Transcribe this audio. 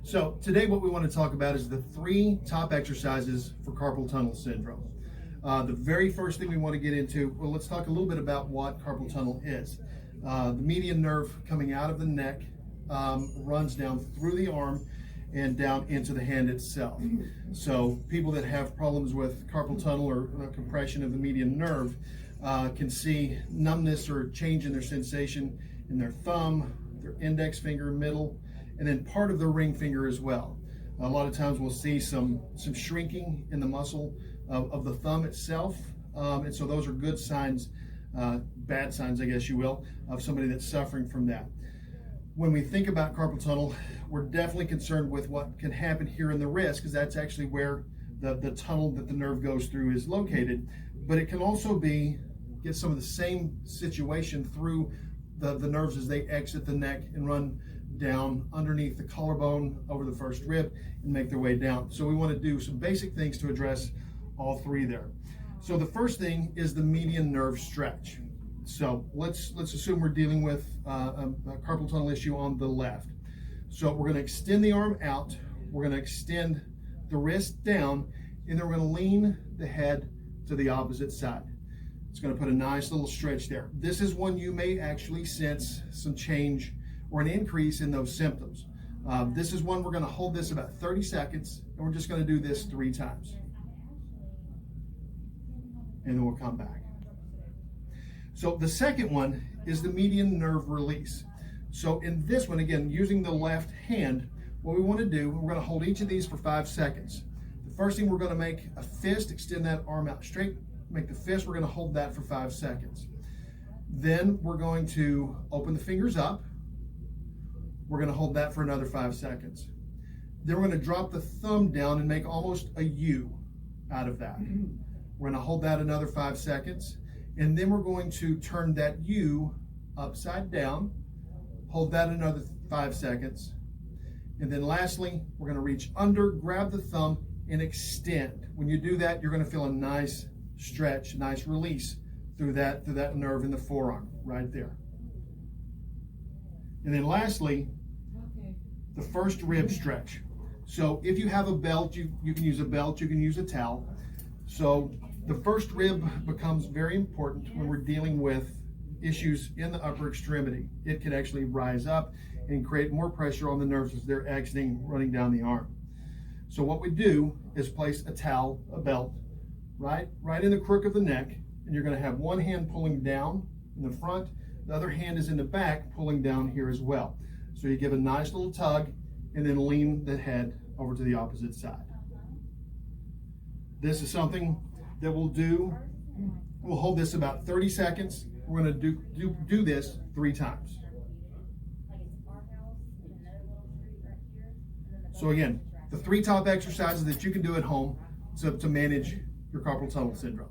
So today what we want to talk about is the 3 top exercises for carpal tunnel syndrome. The very first thing we want to get into, well, let's talk a little bit about what carpal tunnel is. The median nerve coming out of the neck runs down through the arm and down into the hand itself. So people that have problems with carpal tunnel or compression of the median nerve can see numbness or change in their sensation in their thumb, their index finger, middle, and then part of the ring finger as well. A lot of times we'll see some shrinking in the muscle of the thumb itself, and so those are good signs, bad signs I guess you will, of somebody that's suffering from that. When we think about carpal tunnel, we're definitely concerned with what can happen here in the wrist, because that's actually where the tunnel that the nerve goes through is located. But it can also get some of the same situation through the nerves as they exit the neck and run down underneath the collarbone over the first rib and make their way down. So we want to do some basic things to address all 3 there. So the first thing is the median nerve stretch. So let's assume we're dealing with a carpal tunnel issue on the left. So we're going to extend the arm out, we're going to extend the wrist down, and then we're going to lean the head to the opposite side. It's going to put a nice little stretch there. This is when you may actually sense some change or an increase in those symptoms. This is one we're going to hold this about 30 seconds, and we're just going to do this 3 times. And then we'll come back. So the second one is the median nerve release. So in this one, again, using the left hand, what we want to do, we're going to hold each of these for 5 seconds. The first thing, we're going to make a fist, extend that arm out straight, make the fist, we're going to hold that for 5 seconds. Then we're going to open the fingers up. We're going to hold that for another 5 seconds. Then we're going to drop the thumb down and make almost a U out of that. We're going to hold that another 5 seconds. And then we're going to turn that U upside down, hold that another 5 seconds. And then lastly, we're going to reach under, grab the thumb, and extend. When you do that, you're going to feel a nice stretch, nice release through that nerve in the forearm right there. And then lastly, the first rib stretch. So if you have a belt, you can use a belt, you can use a towel. So the first rib becomes very important when we're dealing with issues in the upper extremity. It can actually rise up and create more pressure on the nerves as they're exiting, running down the arm. So what we do is place a towel, a belt, right in the crook of the neck, and you're going to have one hand pulling down in the front, the other hand is in the back pulling down here as well. So you give a nice little tug and then lean the head over to the opposite side. This is something that we'll do. We'll hold this about 30 seconds. We're going to do this 3 times. So again, the 3 top exercises that you can do at home to manage your carpal tunnel syndrome.